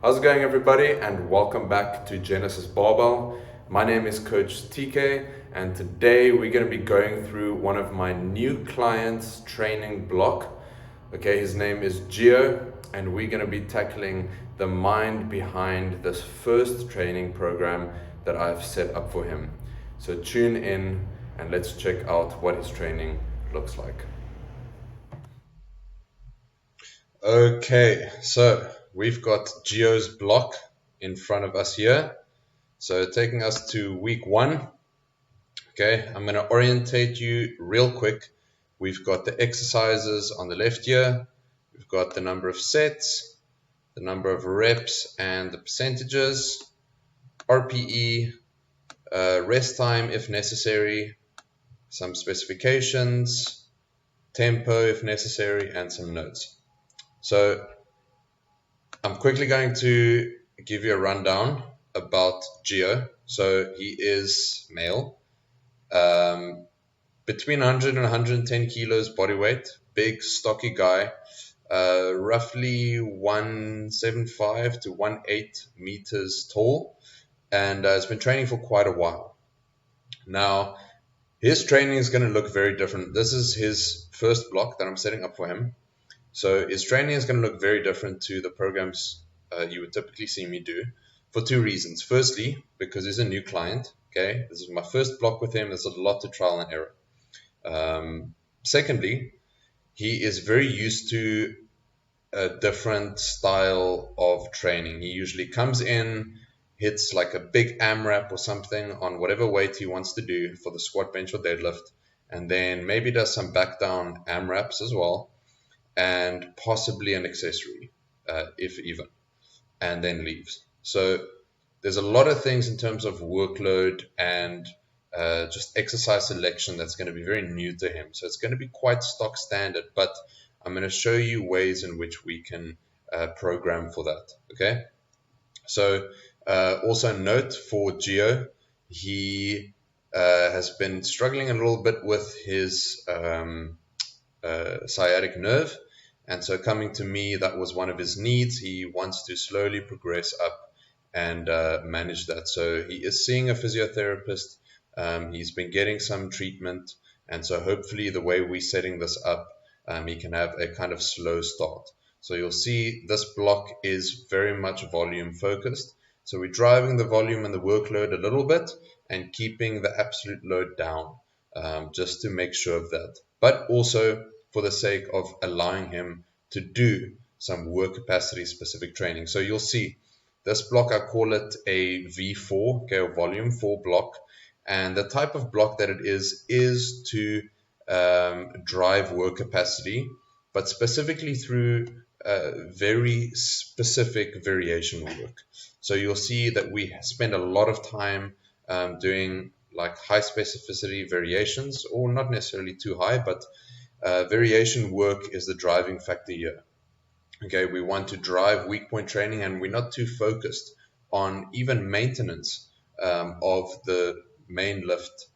How's it going, everybody, and welcome back to Genesis Barbell. My name is Coach TK, and today we're going to be going through one of my new clients' training block. Okay, his name is Gio, and we're going to be tackling the mind behind this first training program that I've set up for him. So tune in and let's check out what his training looks like. Okay, so we've got Gio's block in front of us here. So taking us to week 1. Okay, I'm going to orientate you real quick. We've got the exercises on the left here. We've got the number of sets, the number of reps and the percentages, RPE, rest time if necessary, some specifications, tempo if necessary, and some notes. So I'm quickly going to give you a rundown about Gio. So he is male, between 100 and 110 kilos body weight, big stocky guy, roughly 175 to 18 meters tall, and has been training for quite a while. Now, his training is going to look very different. This is his first block that I'm setting up for him. So his training is going to look very different to the programs you would typically see me do for 2 reasons. Firstly, because he's a new client. Okay, this is my first block with him. There's a lot of trial and error. Secondly, he is very used to a different style of training. He usually comes in, hits like a big AMRAP or something on whatever weight he wants to do for the squat, bench, or deadlift, and then maybe does some back down AMRAPs as well, and possibly an accessory, if even, and then leaves. So there's a lot of things in terms of workload and just exercise selection that's going to be very new to him. So it's going to be quite stock standard, but I'm going to show you ways in which we can program for that. Okay. So also note for Gio, he has been struggling a little bit with his sciatic nerve. And so coming to me, that was one of his needs. He wants to slowly progress up and manage that. So he is seeing a physiotherapist. He's been getting some treatment. And so hopefully the way we're setting this up, he can have a kind of slow start. So you'll see this block is very much volume focused. So we're driving the volume and the workload a little bit and keeping the absolute load down, just to make sure of that. But also for the sake of allowing him to do some work capacity specific training. So you'll see this block, I call it a V4, okay, a volume 4 block. And the type of block that it is to drive work capacity, but specifically through very specific variation work. So you'll see that we spend a lot of time doing like high specificity variations, or not necessarily too high, but variation work is the driving factor here. Okay, we want to drive weak point training, and we're not too focused on even maintenance of the main lift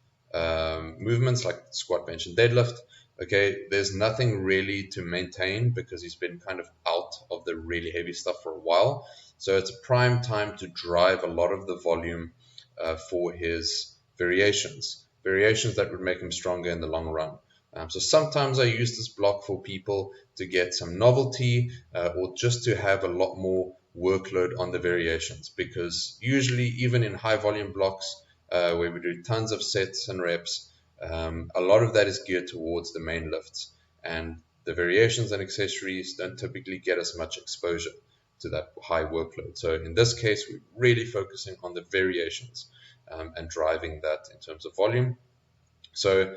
movements like squat, bench, and deadlift. Okay, there's nothing really to maintain because he's been kind of out of the really heavy stuff for a while. So it's a prime time to drive a lot of the volume for his variations that would make him stronger in the long run. So sometimes I use this block for people to get some novelty or just to have a lot more workload on the variations, because usually even in high volume blocks where we do tons of sets and reps, a lot of that is geared towards the main lifts, and the variations and accessories don't typically get as much exposure to that high workload. So in this case, we're really focusing on the variations and driving that in terms of volume. So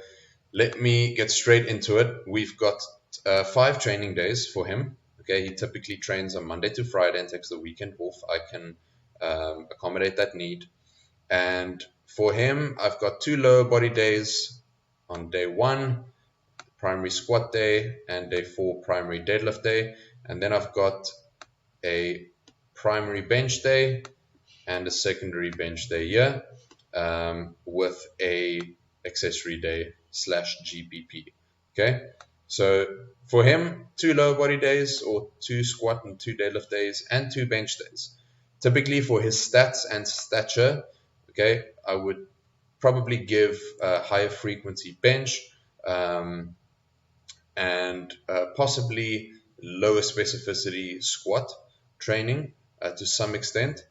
let me get straight into it. We've got 5 training days for him. Okay, he typically trains on Monday to Friday and takes the weekend off. I can accommodate that need. And for him, I've got 2 lower body days on day 1, primary squat day, and day 4, primary deadlift day. And then I've got a primary bench day and a secondary bench day here, with a accessory day / GPP. Okay, so for him, 2 lower body days, or 2 squat and 2 deadlift days, and 2 bench days. Typically for his stats and stature, okay, I would probably give a higher frequency bench, and possibly lower specificity squat training to some extent.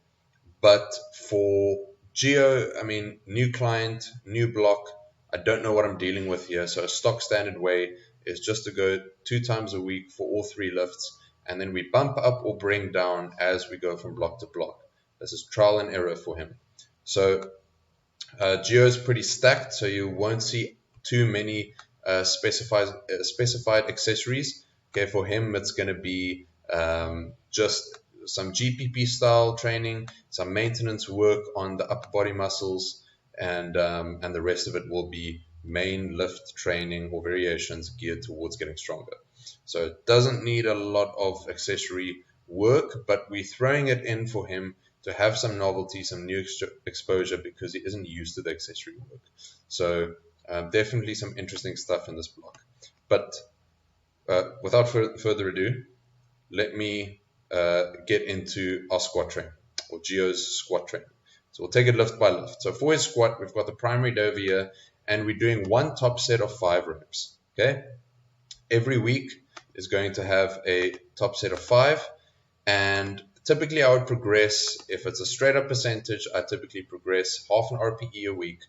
But for Geo, I mean, new client, new block, I don't know what I'm dealing with here. So a stock standard way is just to go 2 times a week for all 3 lifts, and then we bump up or bring down as we go from block to block. This is trial and error for him. So Geo is pretty stacked, so you won't see too many specified accessories. Okay, for him it's going to be just some GPP style training, some maintenance work on the upper body muscles, and the rest of it will be main lift training or variations geared towards getting stronger. So it doesn't need a lot of accessory work, but we're throwing it in for him to have some novelty, some new exposure, because he isn't used to the accessory work. So definitely some interesting stuff in this block. But without further ado, let me get into our squat training, or Geo's squat training. So we'll take it lift by lift. So for his squat, we've got the primary day over here, and we're doing one top set of 5 reps. Okay, every week is going to have a top set of 5, and typically I would progress, if it's a straight up percentage, I typically progress half an RPE a week.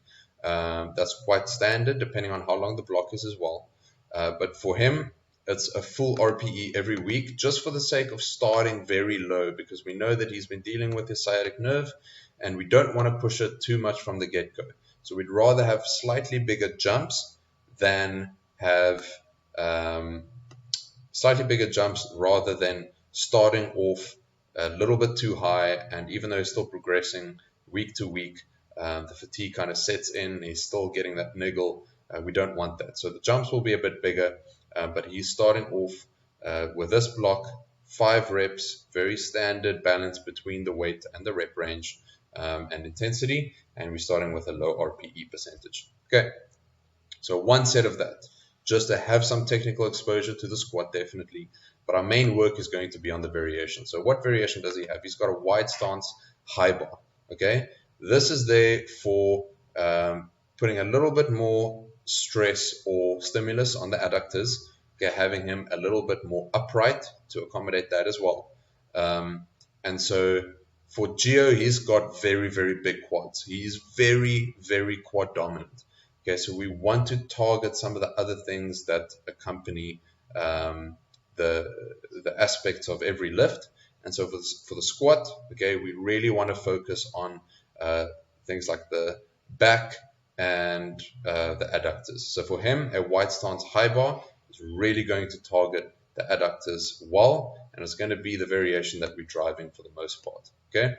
That's quite standard depending on how long the block is as well. But for him, it's a full RPE every week, just for the sake of starting very low, because we know that he's been dealing with his sciatic nerve and we don't want to push it too much from the get-go. So we'd rather have slightly bigger jumps than have rather than starting off a little bit too high, and even though he's still progressing week to week, the fatigue kind of sets in, he's still getting that niggle. We don't want that. So the jumps will be a bit bigger, but he's starting off with this block, 5 reps, very standard balance between the weight and the rep range and intensity, and we're starting with a low RPE percentage. Okay, so one set of that, just to have some technical exposure to the squat, definitely. But our main work is going to be on the variation. So what variation does he have? He's got a wide stance high bar. Okay, this is there for putting a little bit more stress or stimulus on the adductors. Okay, having him a little bit more upright to accommodate that as well. And so for Geo, he's got very, very big quads. He's very, very quad dominant. Okay, so we want to target some of the other things that accompany the aspects of every lift. And so for the squat, okay, we really want to focus on things like the back and the adductors. So for him, a wide stance high bar is really going to target the adductors well, and it's going to be the variation that we're driving for the most part. Okay,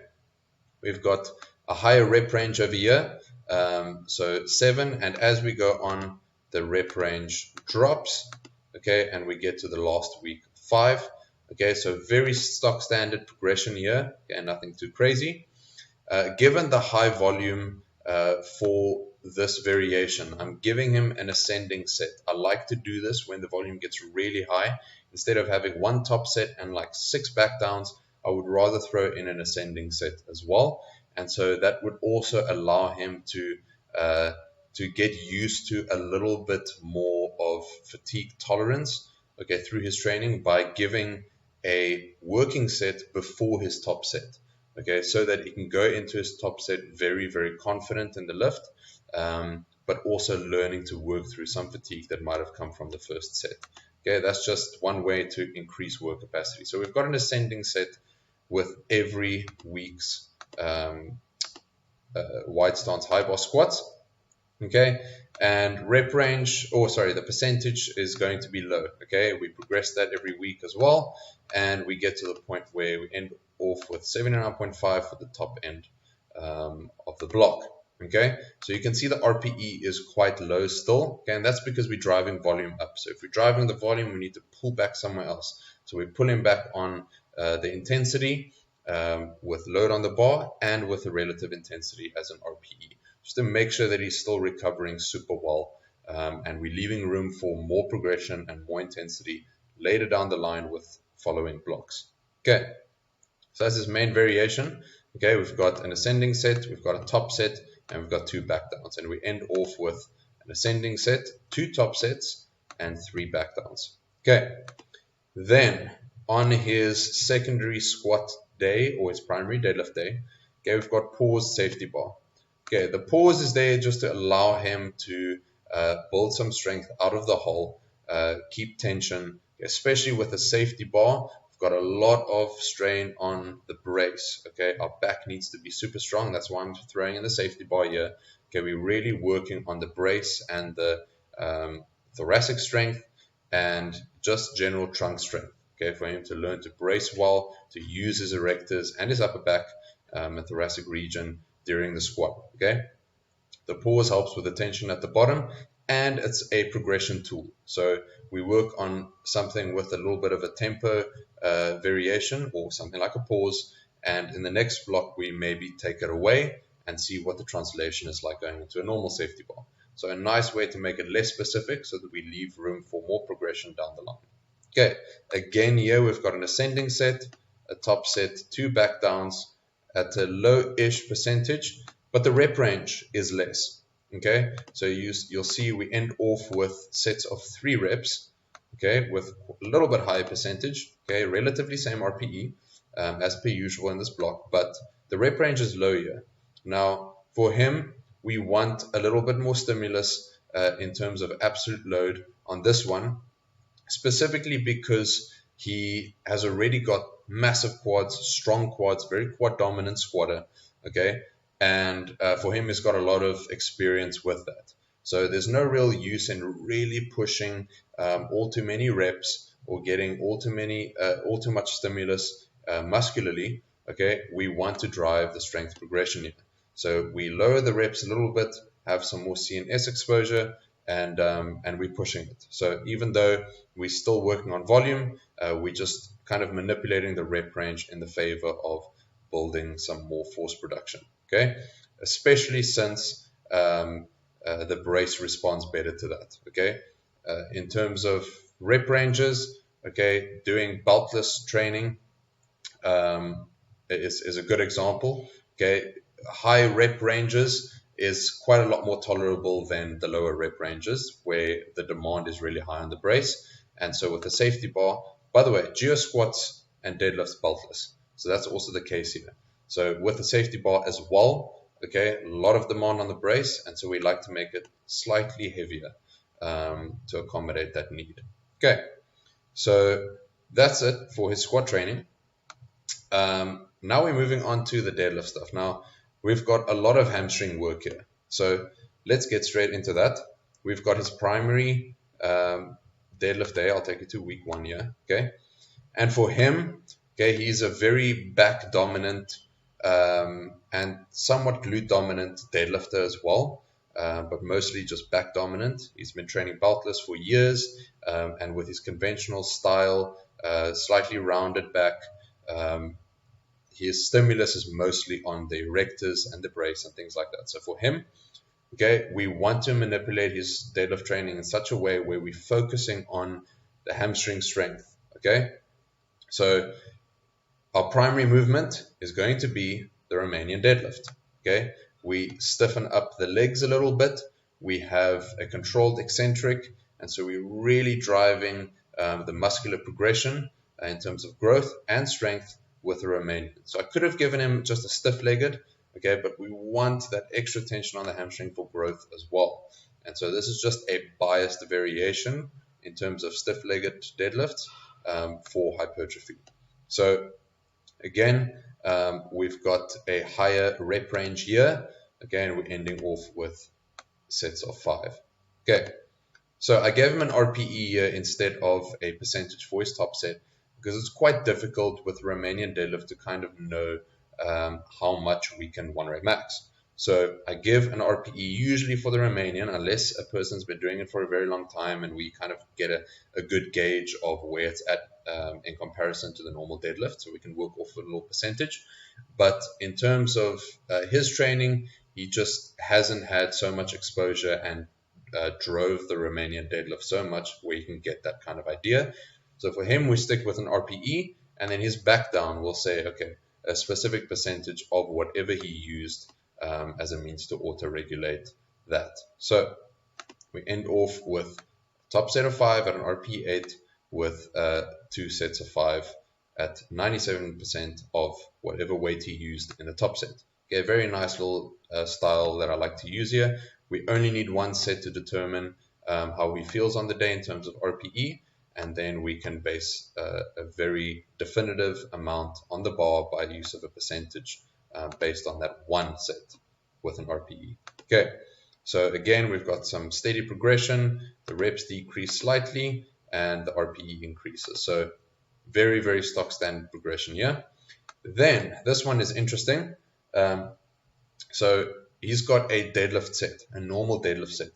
we've got a higher rep range over here, so 7, and as we go on, the rep range drops. Okay, and we get to the last week 5. Okay, so very stock standard progression here, and nothing too crazy. Given the high volume for this variation, I'm giving him an ascending set. I like to do this when the volume gets really high. Instead of having one top set and like 6 back downs, I would rather throw in an ascending set as well. And so that would also allow him to get used to a little bit more of fatigue tolerance, okay, through his training, by giving a working set before his top set. Okay, so that he can go into his top set very, very confident in the lift, but also learning to work through some fatigue that might have come from the first set. Okay, that's just one way to increase work capacity. So we've got an ascending set with every week's wide stance high bar squats. Okay, and rep range, the percentage is going to be low. Okay, we progress that every week as well, and we get to the point where we end off with 79.5 for the top end of the block. Okay, so you can see the RPE is quite low still. Okay, and that's because we're driving volume up. So if we're driving the volume, we need to pull back somewhere else. So we're pulling back on the intensity with load on the bar and with the relative intensity as an RPE, just to make sure that he's still recovering super well, and we're leaving room for more progression and more intensity later down the line with following blocks. Okay, So that's his main variation. Okay, we've got an ascending set, we've got a top set, and we've got 2 back downs. And we end off with an ascending set, 2 top sets, and 3 back downs. Okay, then on his secondary squat day, or his primary deadlift day, okay, we've got paused safety bar. Okay, the pause is there just to allow him to build some strength out of the hole, keep tension, especially with the safety bar. We've got a lot of strain on the brace. Okay, our back needs to be super strong. That's why I'm throwing in the safety bar here. Okay, we're really working on the brace and the thoracic strength and just general trunk strength. Okay, for him to learn to brace well, to use his erectors and his upper back and thoracic region during the squat. Okay, the pause helps with the tension at the bottom, and it's a progression tool. So we work on something with a little bit of a tempo variation, or something like a pause, and in the next block we maybe take it away and see what the translation is like going into a normal safety bar. So a nice way to make it less specific so that we leave room for more progression down the line. Okay, again here we've got an ascending set, a top set, 2 back downs at a low-ish percentage, but the rep range is less. Okay, so you'll see we end off with sets of 3 reps, okay, with a little bit higher percentage, okay, relatively same RPE as per usual in this block, but the rep range is low here. Now, for him, we want a little bit more stimulus in terms of absolute load on this one, specifically because he has already got massive quads, strong quads, very quad dominant squatter, okay, and for him he's got a lot of experience with that. So there's no real use in really pushing all too many reps or getting all too much stimulus muscularly. Okay, we want to drive the strength progression here. So we lower the reps a little bit, have some more CNS exposure, and we're pushing it. So even though we're still working on volume, we're just kind of manipulating the rep range in the favor of building some more force production. Okay, especially since the brace responds better to that. Okay, in terms of rep ranges, okay, doing beltless training is a good example. Okay, high rep ranges is quite a lot more tolerable than the lower rep ranges where the demand is really high on the brace. And so with the safety bar, by the way, geo squats and deadlifts beltless. So that's also the case here. So with the safety bar as well, okay, a lot of demand on the brace, and so we like to make it slightly heavier to accommodate that need. Okay, so that's it for his squat training. Now we're moving on to the deadlift stuff. Now, we've got a lot of hamstring work here. So let's get straight into that. We've got his primary deadlift day. I'll take you to week 1 here. Okay. And for him, okay, he's a very back dominant and somewhat glute dominant deadlifter as well, but mostly just back dominant. He's been training beltless for years, and with his conventional style, slightly rounded back, his stimulus is mostly on the erectors and the brace and things like that. So for him, okay, we want to manipulate his deadlift training in such a way where we're focusing on the hamstring strength. Okay, so our primary movement is going to be the Romanian deadlift. Okay, we stiffen up the legs a little bit. We have a controlled eccentric, and so we're really driving the muscular progression in terms of growth and strength with the Romanian. So I could have given him just a stiff-legged, okay, but we want that extra tension on the hamstring for growth as well. And so this is just a biased variation in terms of stiff-legged deadlifts for hypertrophy. So again, we've got a higher rep range here. Again, we're ending off with sets of 5. Okay, so I gave him an RPE here instead of a percentage for his top set, because it's quite difficult with Romanian deadlift to kind of know how much we can 1 rep max. So I give an RPE usually for the Romanian, unless a person's been doing it for a very long time and we kind of get a good gauge of where it's at in comparison to the normal deadlift, so we can work off a little percentage. But in terms of his training, he just hasn't had so much exposure and drove the Romanian deadlift so much where you can get that kind of idea. So for him, we stick with an RPE, and then his back down, we'll say, okay, a specific percentage of whatever he used as a means to auto-regulate that. So we end off with top set of 5 at an RPE 8 with 2 sets of 5 at 97% of whatever weight he used in the top set. Okay, very nice little style that I like to use here. We only need one set to determine how he feels on the day in terms of RPE, and then we can base a very definitive amount on the bar by use of a percentage based on that one set with an RPE. Okay, so again, we've got some steady progression, the reps decrease slightly, and the RPE increases. So very, very stock standard progression here. Then this one is interesting. So he's got a deadlift set, a normal deadlift set.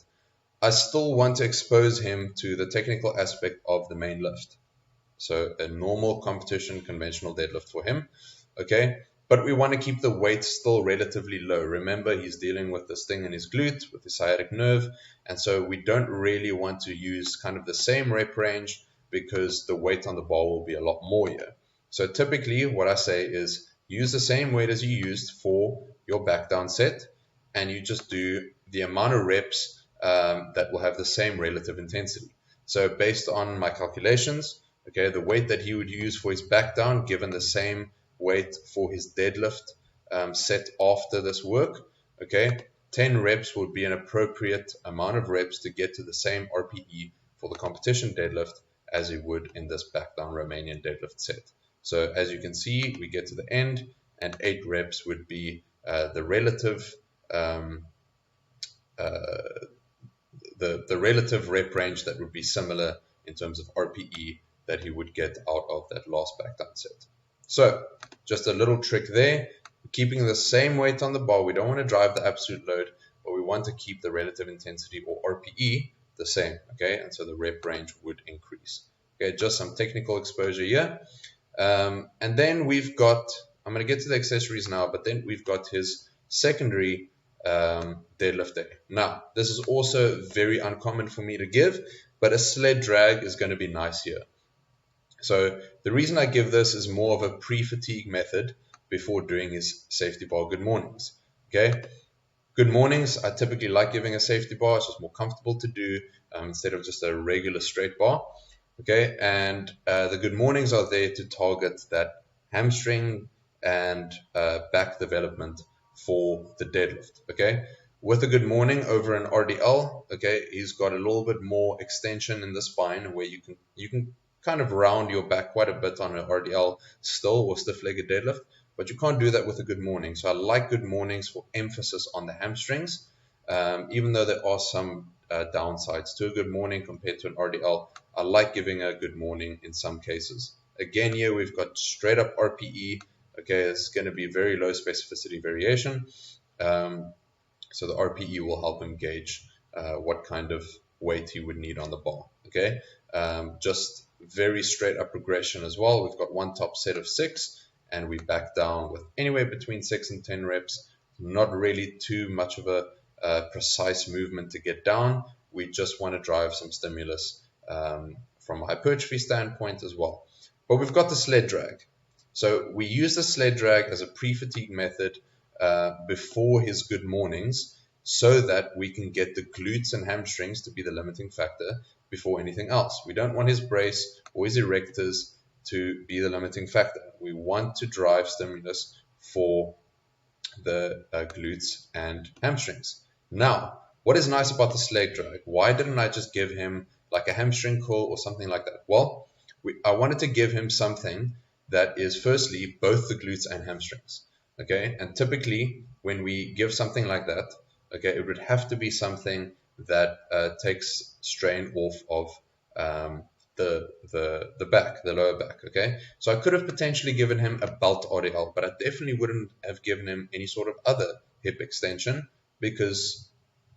I still want to expose him to the technical aspect of the main lift. So a normal competition conventional deadlift for him. Okay, but we want to keep the weight still relatively low. Remember, he's dealing with this thing in his glute, with his sciatic nerve, and so we don't really want to use kind of the same rep range because the weight on the bar will be a lot more here. So typically what I say is use the same weight as you used for your back down set, and you just do the amount of reps that will have the same relative intensity. So based on my calculations, okay, the weight that he would use for his back down, given the same weight for his deadlift set after this work, okay, 10 reps would be an appropriate amount of reps to get to the same RPE for the competition deadlift as he would in this back down Romanian deadlift set. So as you can see, we get to the end, and 8 reps would be the relative the relative rep range that would be similar in terms of RPE that he would get out of that last back down set. So just a little trick there, keeping the same weight on the bar. We don't want to drive the absolute load, but we want to keep the relative intensity or RPE the same, okay? And so the rep range would increase. Okay, just some technical exposure here. And then we've got, I'm going to get to the accessories now, but then we've got his secondary deadlift day. Now, this is also very uncommon for me to give, but a sled drag is going to be nice here. So the reason I give this is more of a pre-fatigue method before doing his safety bar good mornings. Okay, good mornings, I typically like giving a safety bar. It's just more comfortable to do instead of just a regular straight bar. Okay, and the good mornings are there to target that hamstring and back development for the deadlift. Okay, with a good morning over an RDL, okay, he's got a little bit more extension in the spine where you can kind of round your back quite a bit on an RDL still or stiff-legged deadlift, but you can't do that with a good morning. So I like good mornings for emphasis on the hamstrings, even though there are some downsides to a good morning compared to an RDL. I like giving a good morning in some cases. Again, here we've got straight up RPE. Okay, it's going to be very low specificity variation. So the RPE will help him gauge what kind of weight he would need on the bar. Okay, just very straight up progression as well. We've got one top set of 6, and we back down with anywhere between 6 and 10 reps. Not really too much of a precise movement to get down. We just want to drive some stimulus from a hypertrophy standpoint as well. But we've got the sled drag. So we use the sled drag as a pre-fatigue method before his good mornings so that we can get the glutes and hamstrings to be the limiting factor before anything else. We don't want his brace or his erectors to be the limiting factor. We want to drive stimulus for the glutes and hamstrings. Now, what is nice about the sled drag? Why didn't I just give him like a hamstring curl or something like that? Well, I wanted to give him something that is firstly both the glutes and hamstrings. Okay, and typically when we give something like that, okay, it would have to be something that takes strain off of the back, the lower back. Okay, so I could have potentially given him a belt RDL, but I definitely wouldn't have given him any sort of other hip extension because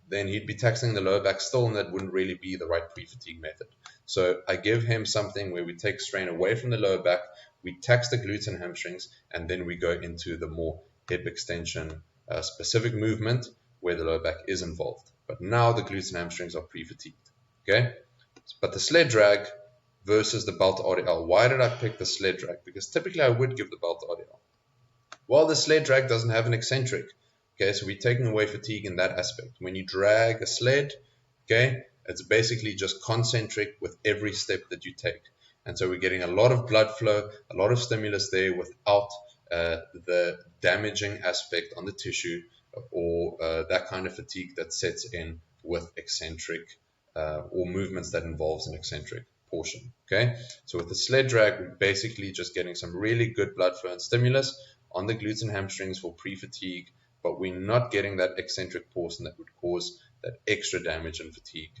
then he'd be taxing the lower back still, and that wouldn't really be the right pre-fatigue method. So I give him something where we take strain away from the lower back, we tax the glutes and hamstrings, and then we go into the more hip extension specific movement where the lower back is involved. But now the glutes and hamstrings are pre-fatigued. Okay, but the sled drag versus the belt RDL. Why did I pick the sled drag? Because typically I would give the belt RDL. While the sled drag doesn't have an eccentric. Okay, so we're taking away fatigue in that aspect. When you drag a sled, okay, it's basically just concentric with every step that you take. And so we're getting a lot of blood flow, a lot of stimulus there without the damaging aspect on the tissue or that kind of fatigue that sets in with eccentric or movements that involves an eccentric portion. Okay, so with the sled drag, we're basically just getting some really good blood flow and stimulus on the glutes and hamstrings for pre-fatigue, but we're not getting that eccentric portion that would cause that extra damage and fatigue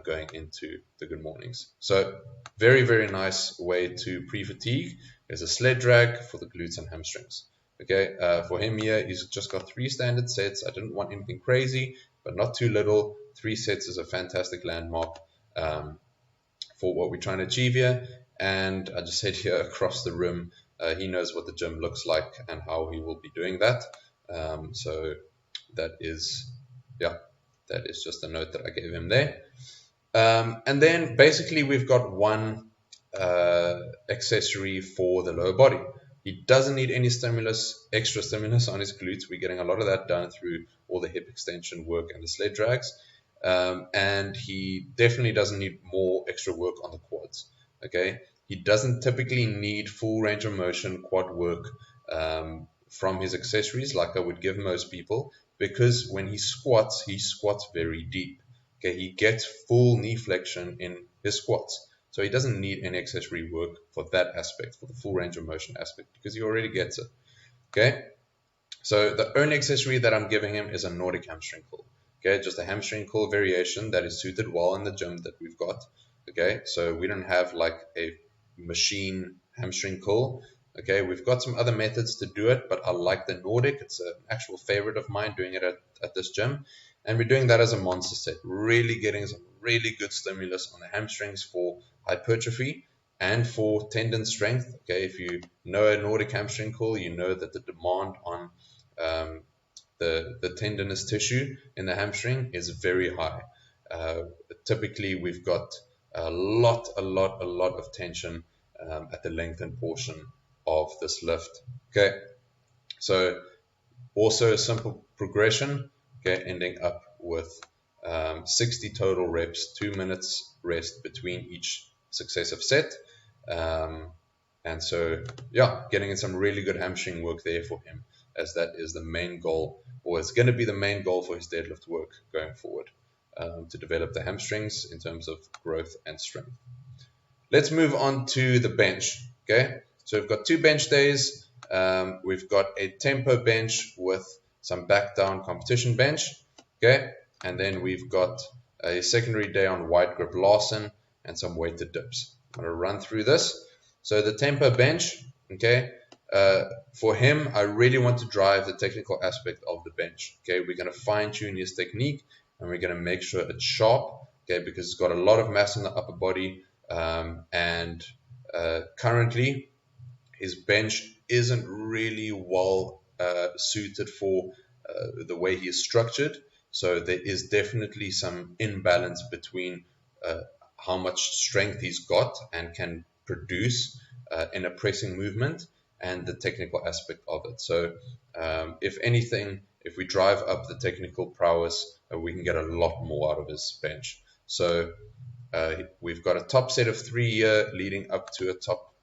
going into the good mornings. So very, very nice way to pre-fatigue is a sled drag for the glutes and hamstrings. Okay, for him here, he's just got 3 standard sets. I didn't want anything crazy, but not too little. 3 sets is a fantastic landmark for what we're trying to achieve here. And I just said here across the room, he knows what the gym looks like and how he will be doing that. So that is, yeah, that is just a note that I gave him there. And then basically we've got one accessory for the lower body. He doesn't need any stimulus, extra stimulus on his glutes. We're getting a lot of that done through all the hip extension work and the sled drags. And he definitely doesn't need more extra work on the quads. Okay, he doesn't typically need full range of motion quad work from his accessories like I would give most people, because when he squats very deep. Okay, he gets full knee flexion in his squats. So he doesn't need any accessory work for that aspect, for the full range of motion aspect, because he already gets it. Okay, so the only accessory that I'm giving him is a Nordic hamstring curl. Okay, just a hamstring curl variation that is suited well in the gym that we've got. Okay, so we don't have like a machine hamstring curl. Okay, we've got some other methods to do it, but I like the Nordic. It's an actual favorite of mine doing it at this gym. And we're doing that as a monster set, really getting some really good stimulus on the hamstrings for hypertrophy and for tendon strength. Okay, if you know a Nordic hamstring curl, you know that the demand on the tendinous tissue in the hamstring is very high. Typically, we've got a lot of tension at the lengthened portion of this lift. Okay, so also a simple progression. Okay, ending up with 60 total reps, 2 minutes rest between each successive set. And so, yeah, getting in some really good hamstring work there for him, as that is the main goal, or it's going to be the main goal for his deadlift work going forward, to develop the hamstrings in terms of growth and strength. Let's move on to the bench. Okay, so we've got 2 bench days. We've got a tempo bench with some back down competition bench, okay, and then we've got a secondary day on wide grip Larsen and some weighted dips. I'm going to run through this. So the tempo bench, okay, for him, I really want to drive the technical aspect of the bench. Okay, we're going to fine tune his technique and we're going to make sure it's sharp, okay, because it's got a lot of mass in the upper body, and currently his bench isn't really well suited for the way he is structured. So there is definitely some imbalance between how much strength he's got and can produce in a pressing movement and the technical aspect of it. So if anything, if we drive up the technical prowess, we can get a lot more out of his bench. So we've got a top set of 3 here leading up to a top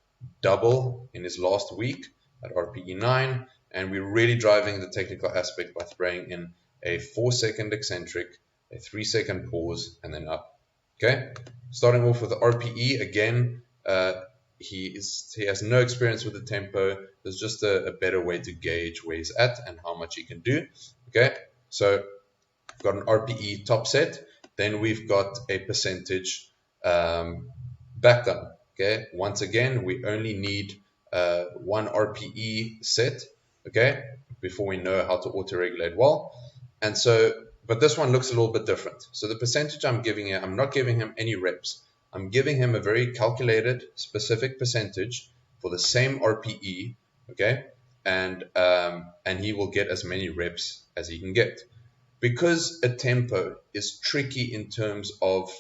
double in his last week at RPE 9, and we're really driving the technical aspect by throwing in a 4-second eccentric, a 3-second pause, and then up. Okay, starting off with the RPE again. He has no experience with the tempo. There's just a better way to gauge where he's at and how much he can do. Okay, so we've got an RPE top set. Then we've got a percentage back down. Okay, once again, we only need 1 RPE set, okay, before we know how to auto-regulate well. And so, but this one looks a little bit different. So the percentage I'm giving here, I'm not giving him any reps. I'm giving him a very calculated, specific percentage for the same RPE, okay, and he will get as many reps as he can get. Because a tempo is tricky in terms of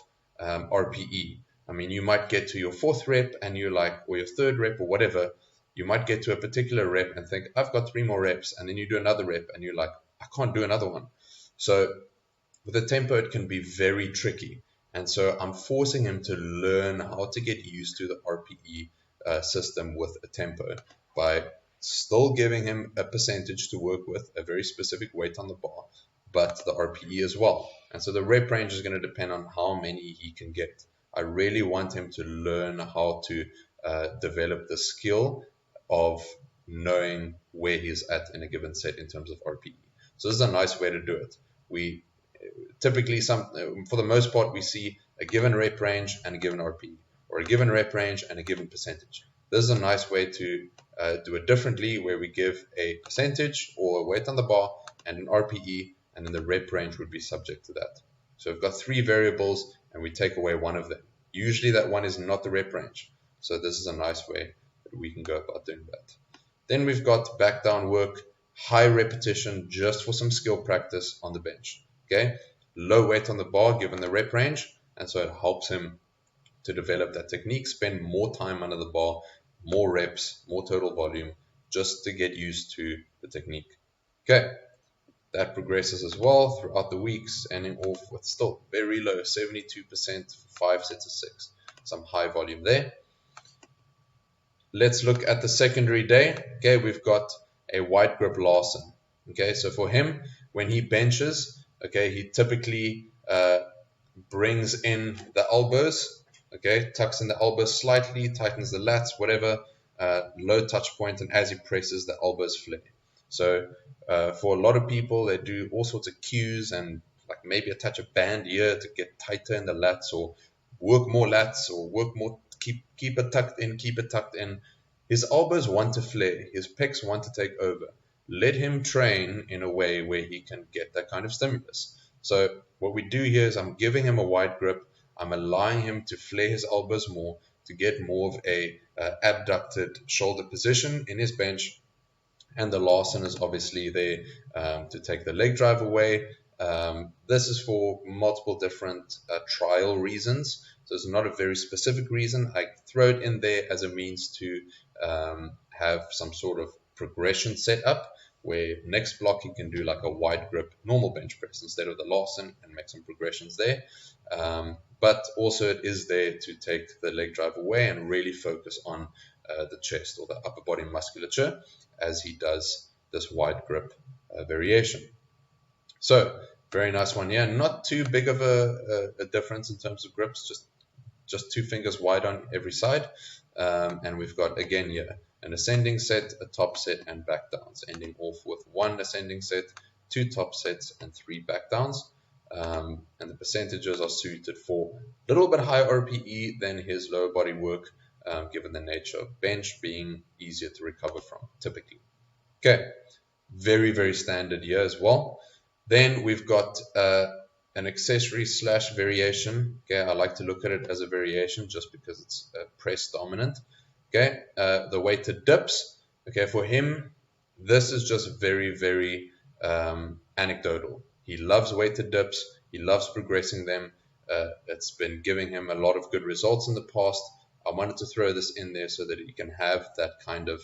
RPE. I mean, you might get to your 4th rep and you're like, or your 3rd rep or whatever, you might get to a particular rep and think, I've got 3 more reps, and then you do another rep and you're like, I can't do another one. So with a tempo, it can be very tricky. And so I'm forcing him to learn how to get used to the RPE system with a tempo by still giving him a percentage to work with, a very specific weight on the bar, but the RPE as well. And so the rep range is going to depend on how many he can get. I really want him to learn how to develop the skill of knowing where he's at in a given set in terms of RPE. So this is a nice way to do it. We typically, for the most part, we see a given rep range and a given RPE, or a given rep range and a given percentage. This is a nice way to do it differently, where we give a percentage or a weight on the bar and an RPE, and then the rep range would be subject to that. So we've got 3 variables and we take away one of them. Usually that one is not the rep range. So this is a nice way that we can go about doing that. Then we've got back down work, high repetition just for some skill practice on the bench. Okay, low weight on the bar given the rep range, and so it helps him to develop that technique, spend more time under the bar, more reps, more total volume, just to get used to the technique. Okay, that progresses as well throughout the weeks, ending off with still very low, 72% for 5 sets of 6. Some high volume there. Let's look at the secondary day. Okay, we've got a wide grip Larsen. Okay, so for him, when he benches, okay, he typically brings in the elbows, okay, tucks in the elbows slightly, tightens the lats, whatever, low touch point, and as he presses, the elbows flare. So for a lot of people, they do all sorts of cues and like maybe a touch of band here to get tighter in the lats, or work more lats, or work more, keep it tucked in, keep it tucked in. His elbows want to flare, his pecs want to take over. Let him train in a way where he can get that kind of stimulus. So what we do here is I'm giving him a wide grip. I'm allowing him to flare his elbows more to get more of a abducted shoulder position in his bench. And the Larsen is obviously there to take the leg drive away. This is for multiple different trial reasons. So it's not a very specific reason. I throw it in there as a means to have some sort of progression set up, where next block he can do like a wide grip normal bench press instead of the Larsen and make some progressions there. But also it is there to take the leg drive away and really focus on the chest or the upper body musculature as he does this wide grip variation. So very nice one here. Not too big of a difference in terms of grips, just 2 fingers wide on every side. And we've got again here an ascending set, a top set, and back downs, ending off with 1 ascending set, 2 top sets, and 3 back downs. And the percentages are suited for a little bit higher RPE than his lower body work, given the nature of bench being easier to recover from, typically. Okay, very, very standard here as well. Then we've got an accessory / variation. Okay, I like to look at it as a variation just because it's press dominant. Okay, the weighted dips. Okay, for him, this is just very, very anecdotal. He loves weighted dips. He loves progressing them. It's been giving him a lot of good results in the past. I wanted to throw this in there so that he can have that kind of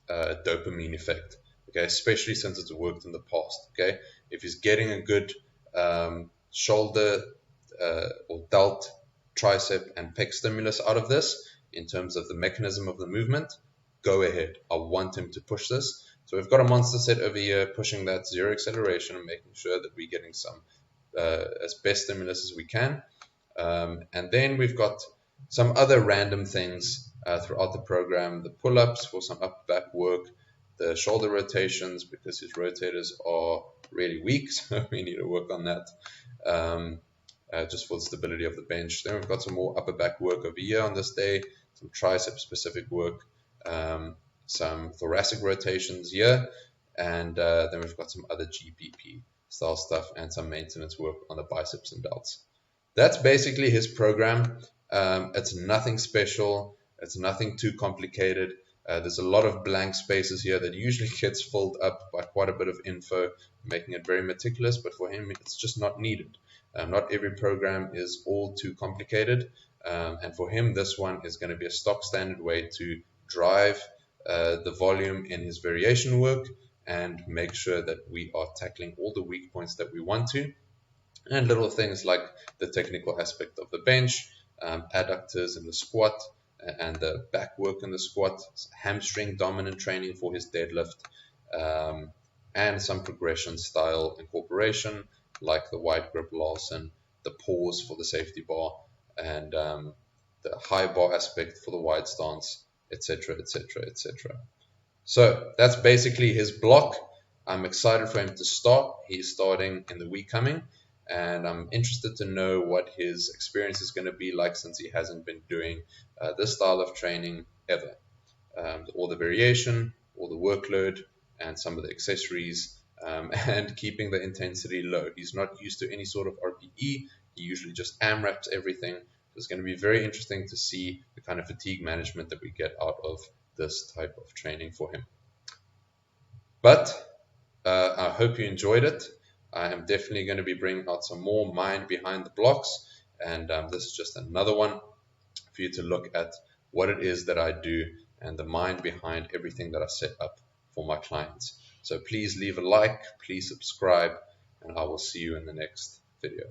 dopamine effect. Okay, especially since it's worked in the past. Okay, if he's getting a good shoulder or delt, tricep, and pec stimulus out of this in terms of the mechanism of the movement, go ahead. I want him to push this. So we've got a monster set over here pushing that 0 acceleration and making sure that we're getting some as best stimulus as we can. And then we've got some other random things throughout the program. The pull-ups for some up-back work, the shoulder rotations because his rotators are really weak, so we need to work on that just for the stability of the bench. Then we've got some more upper back work over here on this day, some tricep specific work, some thoracic rotations here, and then we've got some other GPP style stuff and some maintenance work on the biceps and delts. That's basically his program. It's nothing special. It's nothing too complicated. There's a lot of blank spaces here that usually gets filled up by quite a bit of info, making it very meticulous, but for him, it's just not needed. Not every program is all too complicated, and for him, this one is going to be a stock standard way to drive the volume in his variation work and make sure that we are tackling all the weak points that we want to, and little things like the technical aspect of the bench, adductors in the squat, and the back work in the squat, hamstring dominant training for his deadlift, and some progression style incorporation like the wide grip Larsen, the pause for the safety bar, and the high bar aspect for the wide stance, etc., etc., etc. So that's basically his block. I'm excited for him to start. He's starting in the week coming, and I'm interested to know what his experience is going to be like since he hasn't been doing this style of training ever. All the variation, all the workload, and some of the accessories, and keeping the intensity low. He's not used to any sort of RPE. He usually just AMRAPs everything. It's going to be very interesting to see the kind of fatigue management that we get out of this type of training for him. But I hope you enjoyed it. I am definitely going to be bringing out some more mind behind the blocks, and this is just another one for you to look at what it is that I do and the mind behind everything that I set up for my clients. So please leave a like, please subscribe, and I will see you in the next video.